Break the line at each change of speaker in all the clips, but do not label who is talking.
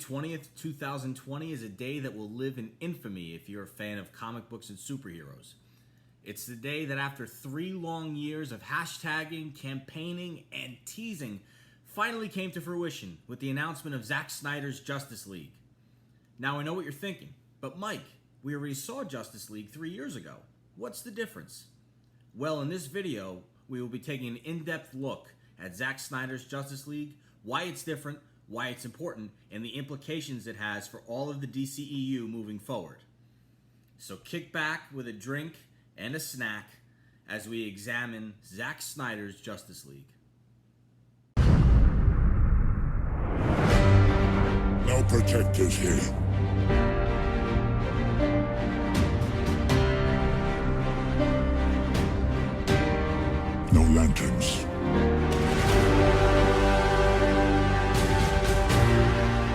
20th, 2020 is a day that will live in infamy if you're a fan of comic books and superheroes. It's the day that after 3 long years of hashtagging, campaigning, and teasing, finally came to fruition with the announcement of Zack Snyder's Justice League. Now I know what you're thinking, but Mike, we already saw Justice League 3 years ago. What's the difference? Well, in this video, we will be taking an in-depth look at Zack Snyder's Justice League, why it's different, why it's important, and the implications it has for all of the DCEU moving forward. So kick back with a drink and a snack as we examine Zack Snyder's Justice League.
No protectors here. No lanterns.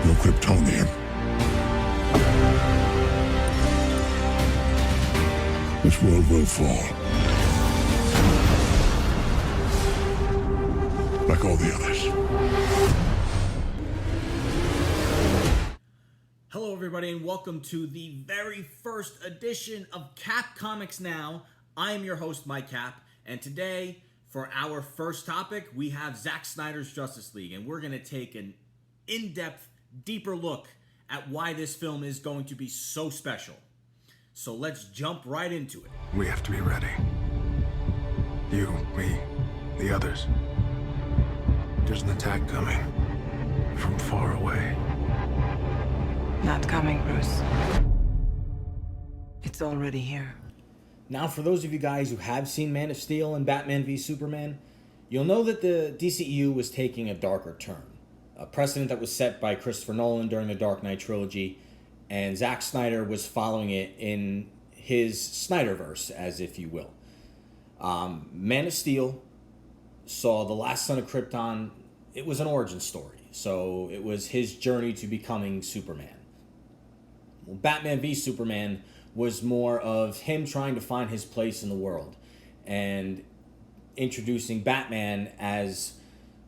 No Kryptonian. This world will fall. Like all the others.
Hello everybody and welcome to the very first edition of CapComics Now. I am your host, Mike Cap, and today for our first topic we have Zack Snyder's Justice League, and we're going to take an in-depth, deeper look at why this film is going to be so special. So let's jump right into it.
We have to be ready. You, me, the others. There's an attack coming from far away.
Not coming, Bruce. It's already here.
Now, for those of you guys who have seen Man of Steel and Batman v Superman, you'll know that the DCEU was taking a darker turn. A precedent that was set by Christopher Nolan during the Dark Knight trilogy, and Zack Snyder was following it in his Snyderverse, as if you will. Man of Steel saw the last son of Krypton. It was an origin story, so it was his journey to becoming Superman. Well, Batman v Superman was more of him trying to find his place in the world and introducing Batman as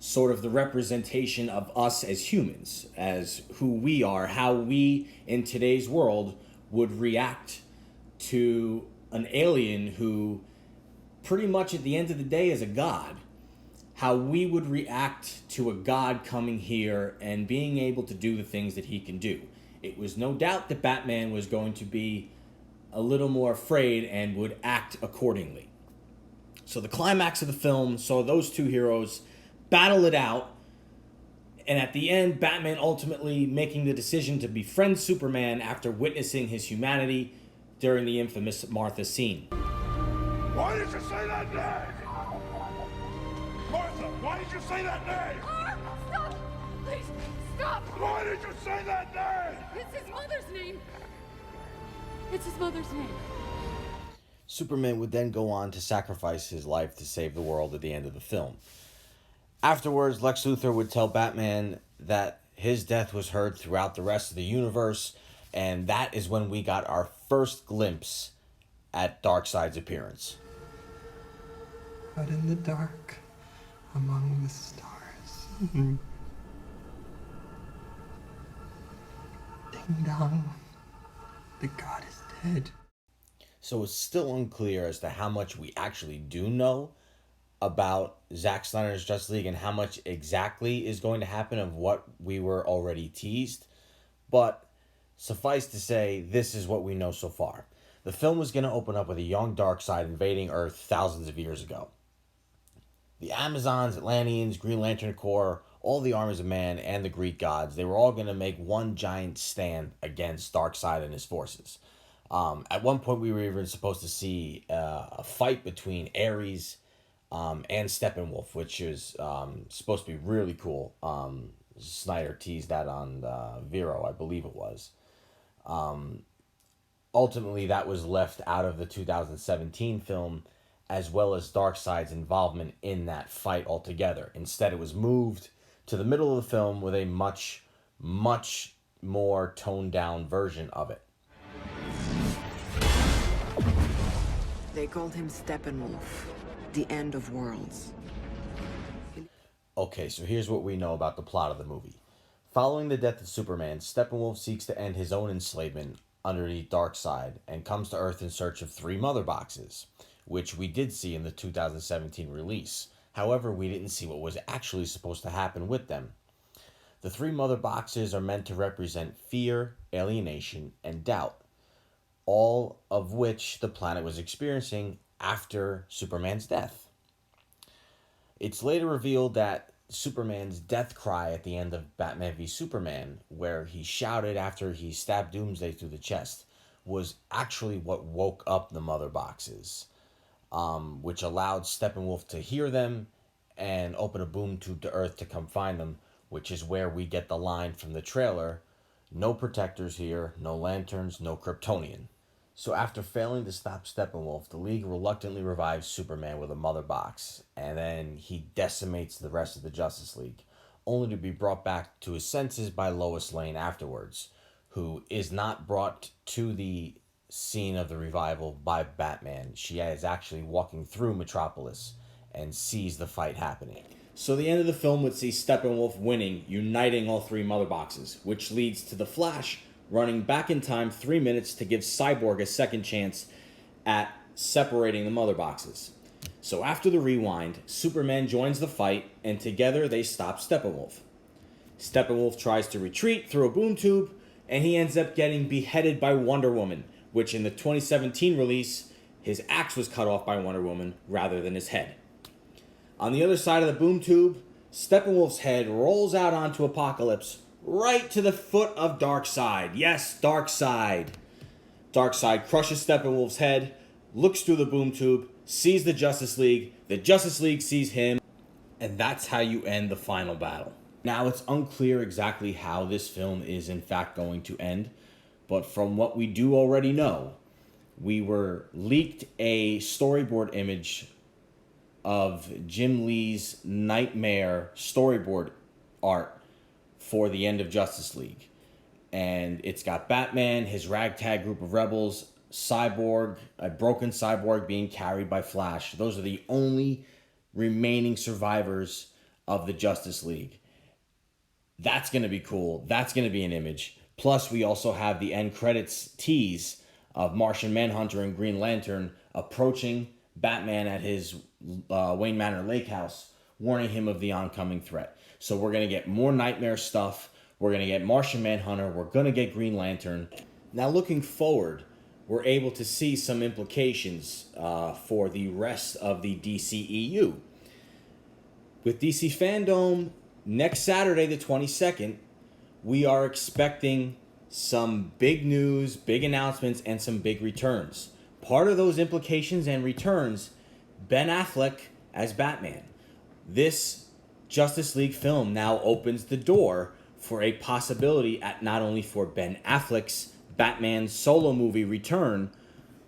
sort of the representation of us as humans, as who we are, how we in today's world would react to an alien who pretty much at the end of the day is a god. How we would react to a god coming here and being able to do the things that he can do. It was no doubt that Batman was going to be a little more afraid and would act accordingly. So the climax of the film saw those two heroes battle it out, and at the end, Batman ultimately making the decision to befriend Superman after witnessing his humanity during the infamous Martha scene.
Why did you say that name? Martha, why did you say that name?
Stop! Please, stop!
Why did you say that name?
It's his mother's name! It's his mother's name.
Superman would then go on to sacrifice his life to save the world at the end of the film. Afterwards, Lex Luthor would tell Batman that his death was heard throughout the rest of the universe, and that is when we got our first glimpse at Darkseid's appearance.
But in the dark, among the stars, ding dong, the god is dead.
So it's still unclear as to how much we actually do know about Zack Snyder's Justice League and how much exactly is going to happen of what we were already teased. But suffice to say, this is what we know so far. The film was going to open up with a young Darkseid invading Earth thousands of years ago. The Amazons, Atlanteans, Green Lantern Corps, all the armies of man, and the Greek gods, they were all going to make one giant stand against Darkseid and his forces. At one point, we were even supposed to see a fight between Ares and Steppenwolf, which is supposed to be really cool. Snyder teased that on Vero, I believe it was. Ultimately, that was left out of the 2017 film, as well as Darkseid's involvement in that fight altogether. Instead, it was moved to the middle of the film with a much, much more toned-down version of it.
They called him Steppenwolf, the end of worlds.
Okay, so here's what we know about the plot of the movie. Following the death of Superman, Steppenwolf seeks to end his own enslavement underneath Darkseid and comes to Earth in search of 3 mother boxes, which we did see in the 2017 release. However, we didn't see what was actually supposed to happen with them. The 3 mother boxes are meant to represent fear, alienation, and doubt, all of which the planet was experiencing after Superman's death. It's later revealed that Superman's death cry at the end of Batman v Superman, where he shouted after he stabbed Doomsday through the chest, was actually what woke up the mother boxes, which allowed Steppenwolf to hear them and open a boom tube to Earth to come find them, which is where we get the line from the trailer, "No protectors here, no lanterns, no Kryptonian." So after failing to stop Steppenwolf, the League reluctantly revives Superman with a mother box, and then he decimates the rest of the Justice League, only to be brought back to his senses by Lois Lane afterwards, who is not brought to the scene of the revival by Batman. She is actually walking through Metropolis and sees the fight happening. So the end of the film would see Steppenwolf winning, uniting all 3 mother boxes, which leads to the Flash running back in time 3 minutes to give Cyborg a second chance at separating the mother boxes. So after the rewind, Superman joins the fight, and together they stop Steppenwolf. Steppenwolf tries to retreat through a boom tube, and he ends up getting beheaded by Wonder Woman, which in the 2017 release, his axe was cut off by Wonder Woman rather than his head. On the other side of the boom tube, Steppenwolf's head rolls out onto Apocalypse, right to the foot of Darkseid. Yes, Darkseid. Darkseid crushes Steppenwolf's head, looks through the boom tube, sees the Justice League sees him, and that's how you end the final battle. Now, it's unclear exactly how this film is in fact going to end, but from what we do already know, we were leaked a storyboard image of Jim Lee's Nightmare storyboard art for the end of Justice League. And it's got Batman, his ragtag group of rebels, Cyborg, a broken Cyborg being carried by Flash. Those are the only remaining survivors of the Justice League. That's going to be cool. That's going to be an image. Plus, we also have the end credits tease of Martian Manhunter and Green Lantern approaching Batman at his Wayne Manor Lake house, warning him of the oncoming threat. So we're going to get more Nightmare stuff. We're going to get Martian Manhunter. We're going to get Green Lantern. Now, looking forward, we're able to see some implications for the rest of the DCEU. With DC Fandom, next Saturday, the 22nd, we are expecting some big news, big announcements, and some big returns. Part of those implications and returns, Ben Affleck as Batman. This Justice League film now opens the door for a possibility at not only for Ben Affleck's Batman solo movie return,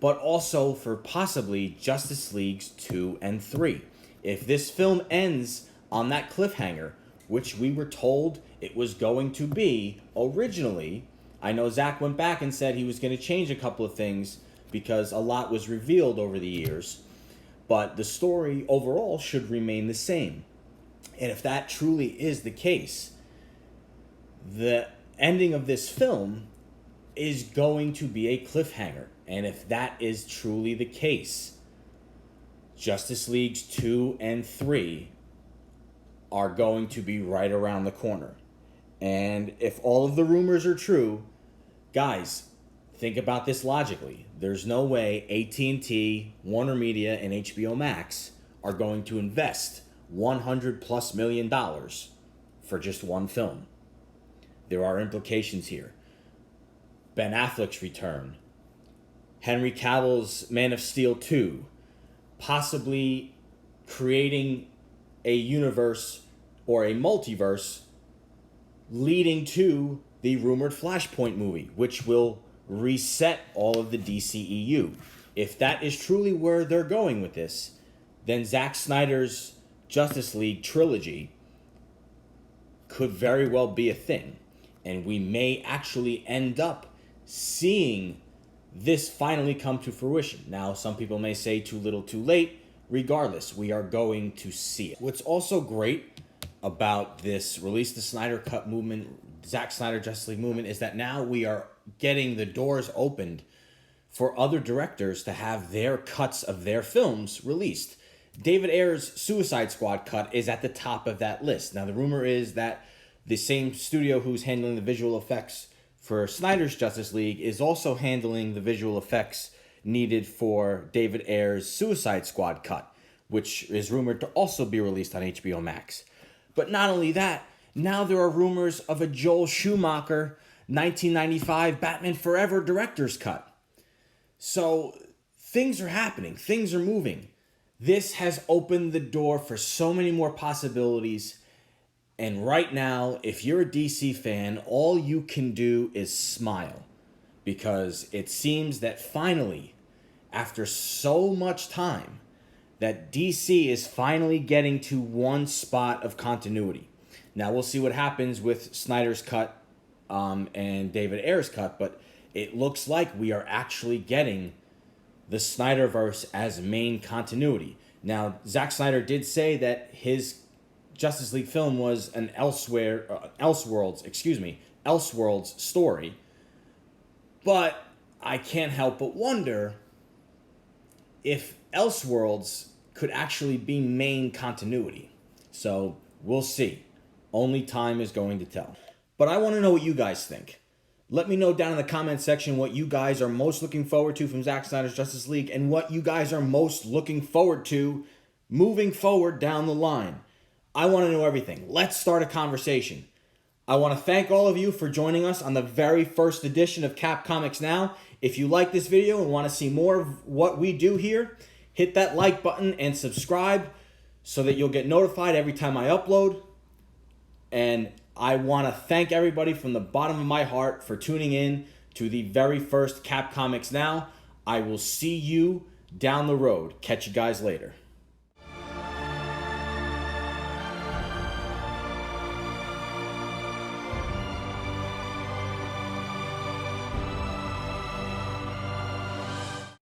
but also for possibly Justice Leagues 2 and 3. If this film ends on that cliffhanger, which we were told it was going to be originally, I know Zack went back and said he was going to change a couple of things because a lot was revealed over the years, but the story overall should remain the same. And if that truly is the case, the ending of this film is going to be a cliffhanger. And if that is truly the case, Justice Leagues 2 and 3 are going to be right around the corner. And if all of the rumors are true, guys, think about this logically. There's no way AT&T, Warner Media, and HBO Max are going to invest $100+ million for just one film. There are implications here. Ben Affleck's return, Henry Cavill's Man of Steel 2, possibly creating a universe or a multiverse leading to the rumored Flashpoint movie, which will reset all of the DCEU. If that is truly where they're going with this, then Zack Snyder's Justice League trilogy could very well be a thing. And we may actually end up seeing this finally come to fruition. Now, some people may say too little too late. Regardless, we are going to see it. What's also great about this Release the Snyder Cut movement Zack Snyder Justice League movement is that now we are getting the doors opened for other directors to have their cuts of their films released. David Ayer's Suicide Squad cut is at the top of that list. Now, the rumor is that the same studio who's handling the visual effects for Snyder's Justice League is also handling the visual effects needed for David Ayer's Suicide Squad cut, which is rumored to also be released on HBO Max. But not only that, now there are rumors of a Joel Schumacher 1995 Batman Forever director's cut. So things are happening. Things are moving. This has opened the door for so many more possibilities. And right now, if you're a DC fan, all you can do is smile. Because it seems that finally, after so much time, that DC is finally getting to one spot of continuity. Now, we'll see what happens with Snyder's cut and David Ayer's cut, but it looks like we are actually getting the Snyderverse as main continuity. Now, Zack Snyder did say that his Justice League film was an Elseworlds story, but I can't help but wonder if Elseworlds could actually be main continuity. So, we'll see. Only time is going to tell. But I want to know what you guys think. Let me know down in the comment section what you guys are most looking forward to from Zack Snyder's Justice League and what you guys are most looking forward to moving forward down the line. I want to know everything. Let's start a conversation. I want to thank all of you for joining us on the very first edition of CapComics Now. If you like this video and want to see more of what we do here, hit that like button and subscribe so that you'll get notified every time I upload. And I want to thank everybody from the bottom of my heart for tuning in to the very first CapComics Now. I will see you down the road. Catch you guys later.